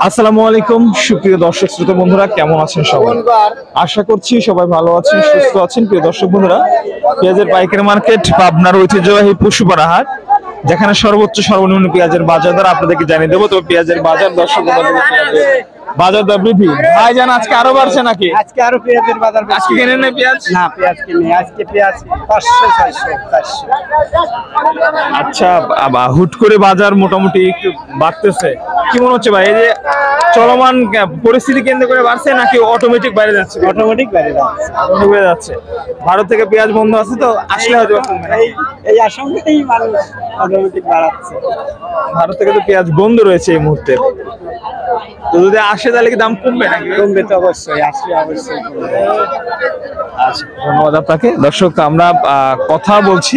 আসসালামু আলাইকুম সুপ্রিয় দর্শক শ্রোতা বন্ধুরা, কেমন আছেন সবাই? আশা করছি সবাই ভালো আছেন, সুস্থ আছেন। প্রিয় দর্শক বন্ধুরা, পেঁয়াজের পাইকারি মার্কেট পাবনার ঐতিহ্যবাহী পশুপাড়া হাট, যেখানে সর্বোচ্চ সর্বনিম্ন পেঁয়াজের বাজার দর আপনাদেরকে জানিয়ে দেবো। তবে পেঁয়াজের বাজার দর্শক বাজার দর বৃদ্ধি ভাইজান আজকে আরো বাড়ছে নাকি? আজকে আরো পেঁয়াজের বাজার বেশি। আজকে কেনেন না পেঁয়াজ? না, পেঁয়াজ কিনি আজকে। পেঁয়াজ 500 600 400। আচ্ছা, হুট করে বাজার মোটামুটি একটু বাড়তেছে, কি মনে হচ্ছে ভাই? এই যে চলমান পরিস্থিতি কেন্দ্র করে বাড়ছে নাকি অটোমেটিক বাইরে যাচ্ছে? অটোমেটিক বেড়ে যাচ্ছে। অটোমেটিক বেড়ে যাচ্ছে। ভারত থেকে পেঁয়াজ বন্ধ আছে, তো আসলে হয়তো কমবে। এই আশঙ্কাই মানুষ অটোমেটিক বাড়াচ্ছে। ভারত থেকে তো পেঁয়াজ বন্ধ রয়েছে এই মুহূর্তে, তো যদি আসে তাহলে কি দাম কমবে নাকি? কমবে তো অবশ্যই, আসলে অবশ্যই কমবে। আচ্ছা, ধন্যবাদ আপনাকে। দর্শক, আমরা কথা বলছি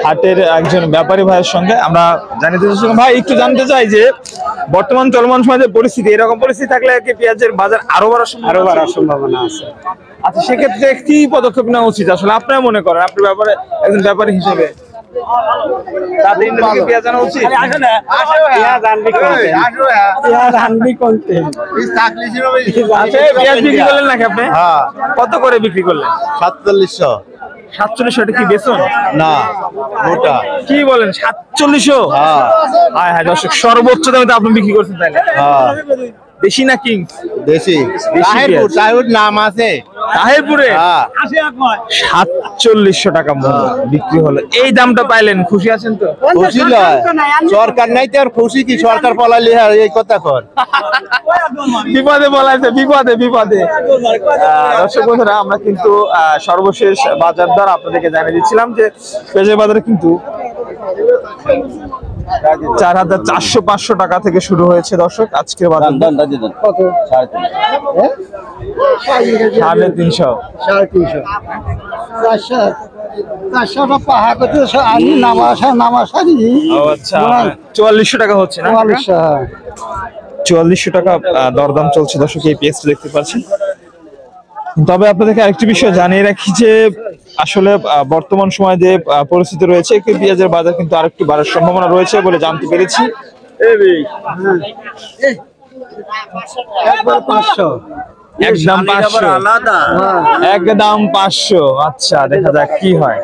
হাটের একজন ব্যাপারী ভাইয়ের সঙ্গে। আমরা জানিতে চাই ভাই, একটু জানতে চাই যে বর্তমান চলমান সময় যে পরিস্থিতি, এরকম পরিস্থিতি থাকলে কি পেঁয়াজের বাজার আরো বাড়ার সম্ভাবনা আছে? আচ্ছা, সেক্ষেত্রে কি পদক্ষেপ নেওয়া উচিত আসলে আপনারা মনে করেন, আপনার ব্যাপারে একজন ব্যাপারী হিসেবে? পেঁয়াজ আনা উচিত? পেঁয়াজ আনবি কোনতে? আচ্ছা, পেঁয়াজ বিক্রি করলেন নাকি আপনি? হ্যাঁ, কত করে বিক্রি করলেন? 4700। 4700? এটা কি বেচন না, মোটা। কি বলেন, 4700? হ্যাঁ হ্যাঁ হ্যাঁ দর্শক, সর্বোচ্চ দামে তো আপনি বিক্রি করছেন তাইলে? হ্যাঁ, দেশি না কিংস? দেশি। তাহিরপুর, তাহিরপুর নাম আছে তাহিরপুরে। হ্যাঁ। 4700 টাকা মূল্য বিক্রি হলো। এই দামটা পাইলেন, খুশি আছেন তো? খুশি লয়, সরকার নাই তো আর খুশি কি? সরকার পলালি এই কথা কর। বিপদে বলাইছে, বিপদে বিপদে। দর্শক বন্ধুরা, আমরা কিন্তু সর্বশেষ বাজার দর আপনাদেরকে জানিয়ে দিচ্ছিলাম যে পেঁয়াজের বাজারে কিন্তু 4400-500 টাকা থেকে শুরু হয়েছে দর্শক আজকের বাজার। কত? 350। 350 400 পাহা করতে আমি নামাশারি। ও আচ্ছা, 4400 টাকা হচ্ছে না? 4400 টাকা দরদাম চলছে দর্শক এই পেঁয়াজটা দেখতে পাচ্ছেন। তবে আপনাদেরকে আরেকটি বিষয় জানিয়ে রাখি যে আসলে বর্তমান সময়ে যে পরিস্থিতি রয়েছে, পেঁয়াজের বাজার কিন্তু আরেকটু বাড়ার সম্ভাবনা রয়েছে বলে জানতে পেরেছি। একবার 500, একদম 500? একদম 500। আচ্ছা, দেখা যাক কি হয়।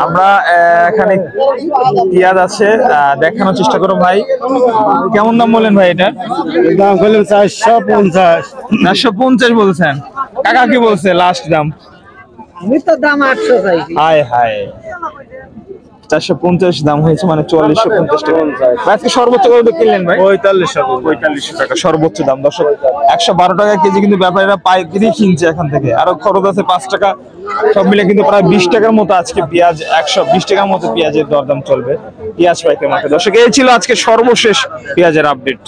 আমরা এখানে পেঁয়াজ আছে, দেখানোর চেষ্টা করো ভাই। কেমন দাম বলেন ভাই? এটা দাম বললাম 450। 450 বলছেন? কাকা কি বলছে লাস্ট দাম? আমি তো দাম 800 চাইছি। হায় হায়, 450 দাম হয়েছে, মানে 4450 টাকা। আজকে সর্বোচ্চ কত কিনলেন ভাই? 4500 টাকা সর্বোচ্চ দাম দর্শক। 112 টাকা কেজি কিন্তু ব্যাপারীরা পাইকারি কিনছে এখান থেকে, আরো খরচ আছে 5 টাকা। সব মিলে কিন্তু প্রায় 20 টাকার মতো আজকে পেঁয়াজ, 120 টাকার মতো পেঁয়াজের দরদাম চলবে পেঁয়াজ পাইকারি মার্কেটে। দর্শক, এই ছিল আজকে সর্বশেষ পেঁয়াজের আপডেট।